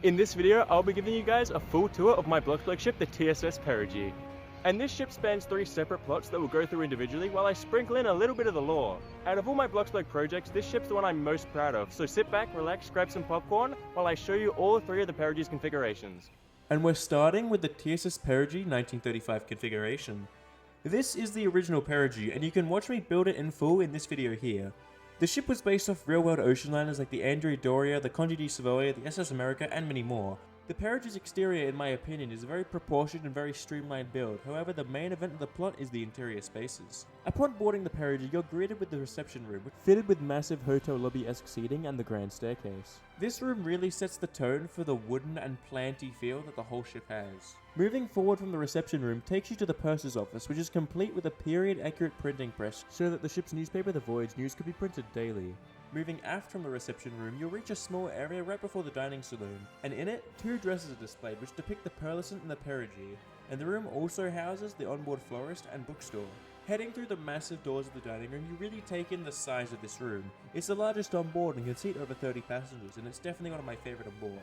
In this video, I'll be giving you guys a full tour of my Bloxburg ship, the TSS PERIGEE. And this ship spans 3 separate plots that we'll go through individually while I sprinkle in a little bit of the lore. Out of all my Bloxburg projects, this ship's the one I'm most proud of, so sit back, relax, grab some popcorn while I show you all 3 of the PERIGEE's configurations. And we're starting with the TSS PERIGEE 1935 configuration. This is the original PERIGEE, and you can watch me build it in full in this video here. The ship was based off real-world ocean liners like the Andrea Doria, the Conde di Savoia, the SS America, and many more. The PERIGEE's exterior, in my opinion, is a very proportioned and very streamlined build, however the main event of the plot is the interior spaces. Upon boarding the PERIGEE, you're greeted with the reception room, fitted with massive hotel lobby-esque seating and the grand staircase. This room really sets the tone for the wooden and planty feel that the whole ship has. Moving forward from the reception room takes you to the purser's office, which is complete with a period-accurate printing press so that the ship's newspaper, the Voyage News, could be printed daily. Moving aft from the reception room, you'll reach a small area right before the dining saloon, and in it, 2 dresses are displayed which depict the Pearlescent and the PERIGEE, and the room also houses the onboard florist and bookstore. Heading through the massive doors of the dining room, you really take in the size of this room. It's the largest on board and can seat over 30 passengers, and it's definitely one of my favourite on board.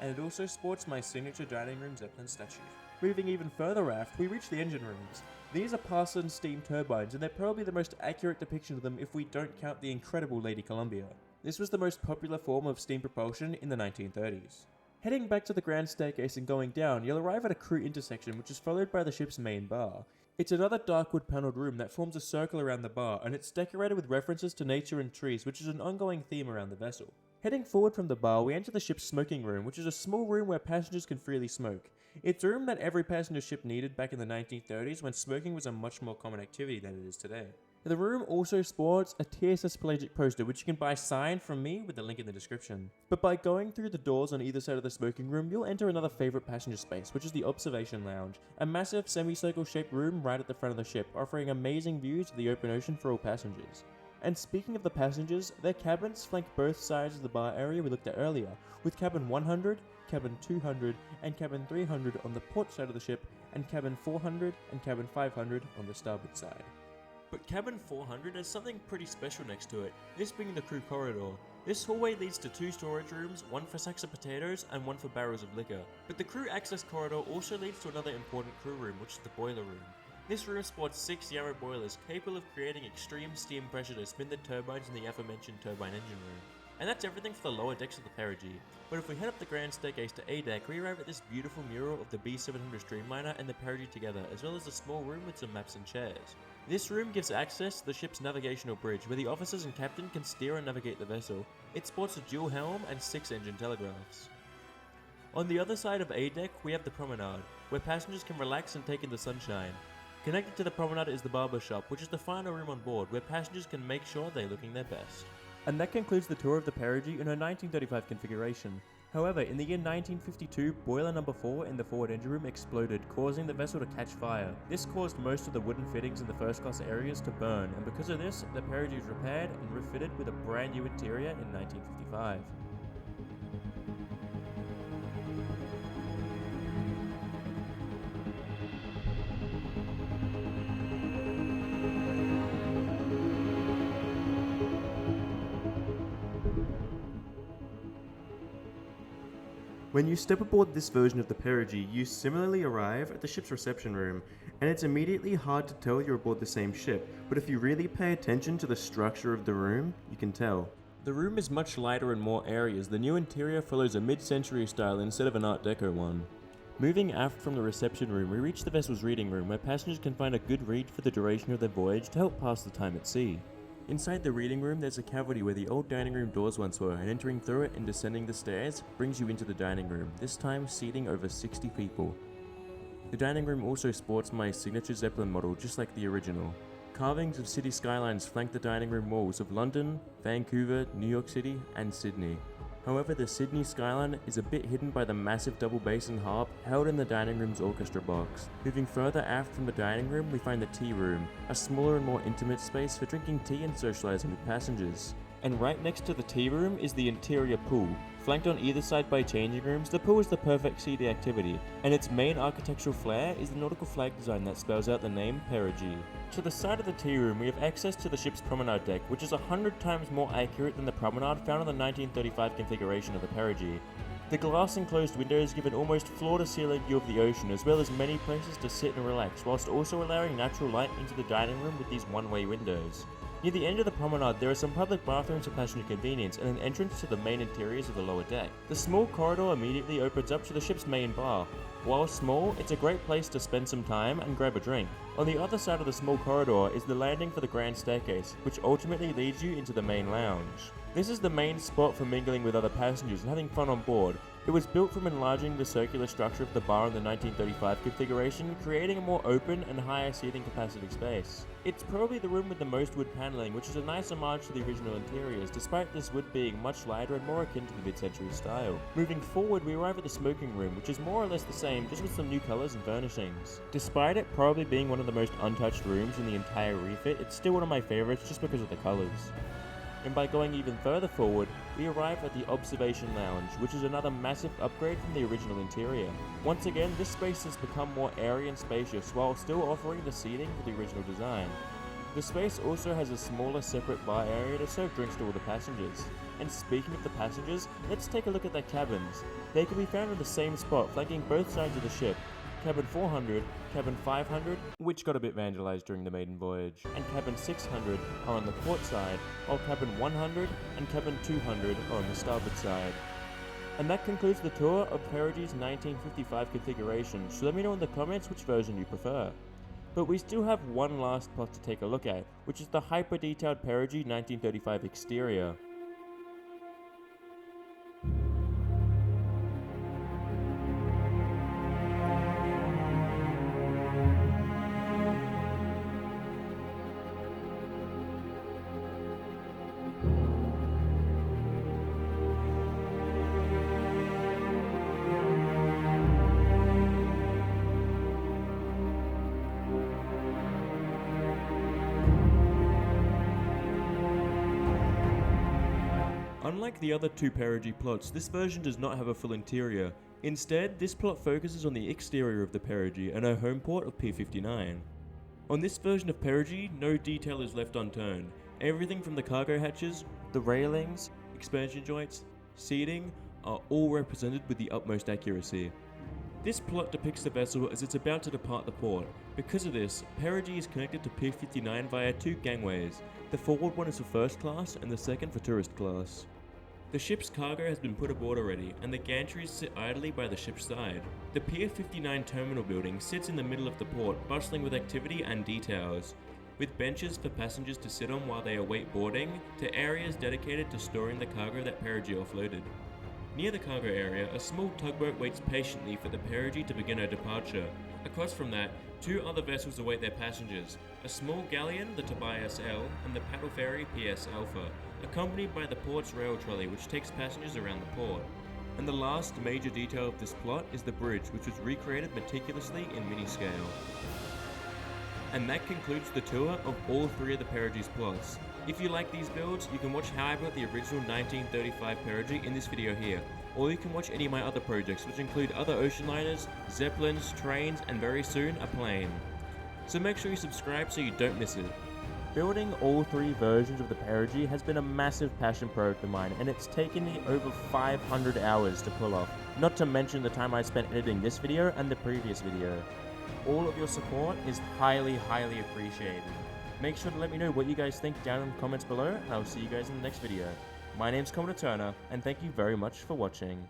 And it also sports my signature dining room Zeppelin statue. Moving even further aft, we reach the engine rooms. These are Parsons steam turbines, and they're probably the most accurate depiction of them if we don't count the incredible Lady Columbia. This was the most popular form of steam propulsion in the 1930s. Heading back to the grand staircase and going down, you'll arrive at a crew intersection which is followed by the ship's main bar. It's another dark wood panelled room that forms a circle around the bar, and it's decorated with references to nature and trees, which is an ongoing theme around the vessel. Heading forward from the bar, we enter the ship's smoking room, which is a small room where passengers can freely smoke. It's a room that every passenger ship needed back in the 1930s when smoking was a much more common activity than it is today. The room also sports a TSS pelagic poster which you can buy signed from me with the link in the description. But by going through the doors on either side of the smoking room, you'll enter another favourite passenger space, which is the observation lounge, a massive semicircle shaped room right at the front of the ship, offering amazing views of the open ocean for all passengers. And speaking of the passengers, their cabins flank both sides of the bar area we looked at earlier, with cabin 100, cabin 200, and cabin 300 on the port side of the ship, and cabin 400 and cabin 500 on the starboard side. But cabin 400 has something pretty special next to it, this being the crew corridor. This hallway leads to 2 storage rooms, one for sacks of potatoes and one for barrels of liquor. But the crew access corridor also leads to another important crew room, which is the boiler room. This room sports 6 Yarrow boilers capable of creating extreme steam pressure to spin the turbines in the aforementioned turbine engine room. And that's everything for the lower decks of the PERIGEE. But if we head up the grand staircase to A deck, we arrive at this beautiful mural of the B700 Streamliner and the PERIGEE together, as well as a small room with some maps and chairs. This room gives access to the ship's navigational bridge, where the officers and captain can steer and navigate the vessel. It sports a dual helm and 6 engine telegraphs. On the other side of A deck, we have the promenade, where passengers can relax and take in the sunshine. Connected to the promenade is the barber shop, which is the final room on board, where passengers can make sure they're looking their best. And that concludes the tour of the PERIGEE in her 1935 configuration. However, in the year 1952, boiler number 4 in the forward engine room exploded, causing the vessel to catch fire. This caused most of the wooden fittings in the first class areas to burn, and because of this, the PERIGEE was repaired and refitted with a brand new interior in 1955. When you step aboard this version of the PERIGEE, you similarly arrive at the ship's reception room, and it's immediately hard to tell you're aboard the same ship, but if you really pay attention to the structure of the room, you can tell. The room is much lighter in more areas. The new interior follows a mid-century style instead of an Art Deco one. Moving aft from the reception room, we reach the vessel's reading room, where passengers can find a good read for the duration of their voyage to help pass the time at sea. Inside the reading room, there's a cavity where the old dining room doors once were, and entering through it and descending the stairs brings you into the dining room, this time seating over 60 people. The dining room also sports my signature Zeppelin model, just like the original. Carvings of city skylines flank the dining room walls of London, Vancouver, New York City, and Sydney. However, the Sydney skyline is a bit hidden by the massive double bass and harp held in the dining room's orchestra box. Moving further aft from the dining room, we find the tea room, a smaller and more intimate space for drinking tea and socializing with passengers. And right next to the tea room is the interior pool. Flanked on either side by changing rooms, the pool is the perfect seating activity, and its main architectural flair is the nautical flag design that spells out the name PERIGEE. To the side of the tea room, we have access to the ship's promenade deck, which is 100 times more accurate than the promenade found on the 1935 configuration of the PERIGEE. The glass enclosed windows give an almost floor-to-ceiling view of the ocean, as well as many places to sit and relax, whilst also allowing natural light into the dining room with these one-way windows. Near the end of the promenade, there are some public bathrooms for passenger convenience and an entrance to the main interiors of the lower deck. The small corridor immediately opens up to the ship's main bar. While small, it's a great place to spend some time and grab a drink. On the other side of the small corridor is the landing for the grand staircase, which ultimately leads you into the main lounge. This is the main spot for mingling with other passengers and having fun on board. It was built from enlarging the circular structure of the bar in the 1935 configuration, creating a more open and higher seating capacity space. It's probably the room with the most wood paneling, which is a nice homage to the original interiors, despite this wood being much lighter and more akin to the mid-century style. Moving forward, we arrive at the smoking room, which is more or less the same, just with some new colours and furnishings. Despite it probably being one of the most untouched rooms in the entire refit, it's still one of my favourites just because of the colours. And by going even further forward, we arrive at the Observation Lounge, which is another massive upgrade from the original interior. Once again, this space has become more airy and spacious, while still offering the seating for the original design. The space also has a smaller separate bar area to serve drinks to all the passengers. And speaking of the passengers, let's take a look at their cabins. They can be found in the same spot, flanking both sides of the ship. Cabin 400, Cabin 500, which got a bit vandalized during the maiden voyage, and Cabin 600 are on the port side, while Cabin 100 and Cabin 200 are on the starboard side. And that concludes the tour of PERIGEE's 1955 configuration, so let me know in the comments which version you prefer. But we still have one last plot to take a look at, which is the hyper-detailed PERIGEE 1935 exterior. Unlike the other two PERIGEE plots, this version does not have a full interior. Instead, this plot focuses on the exterior of the PERIGEE and her home port of P59. On this version of PERIGEE, no detail is left unturned. Everything from the cargo hatches, the railings, expansion joints, seating are all represented with the utmost accuracy. This plot depicts the vessel as it's about to depart the port. Because of this, PERIGEE is connected to P59 via two gangways. The forward one is for first class and the second for tourist class. The ship's cargo has been put aboard already, and the gantries sit idly by the ship's side. The Pier 59 terminal building sits in the middle of the port, bustling with activity and details, with benches for passengers to sit on while they await boarding, to areas dedicated to storing the cargo that PERIGEE offloaded. Near the cargo area, a small tugboat waits patiently for the PERIGEE to begin her departure. Across from that, two other vessels await their passengers, a small galleon, the Tobias L, and the paddle ferry PS Alpha, accompanied by the port's rail trolley which takes passengers around the port. And the last major detail of this plot is the bridge, which was recreated meticulously in mini-scale. And that concludes the tour of all three of the PERIGEE's plots. If you like these builds, you can watch how I built the original 1935 PERIGEE in this video here, or you can watch any of my other projects, which include other ocean liners, zeppelins, trains, and very soon a plane. So make sure you subscribe so you don't miss it. Building all three versions of the PERIGEE has been a massive passion project of mine, and it's taken me over 500 hours to pull off, not to mention the time I spent editing this video and the previous video. All of your support is highly appreciated. Make sure to let me know what you guys think down in the comments below, and I'll see you guys in the next video. My name's Commodore Turner, and thank you very much for watching.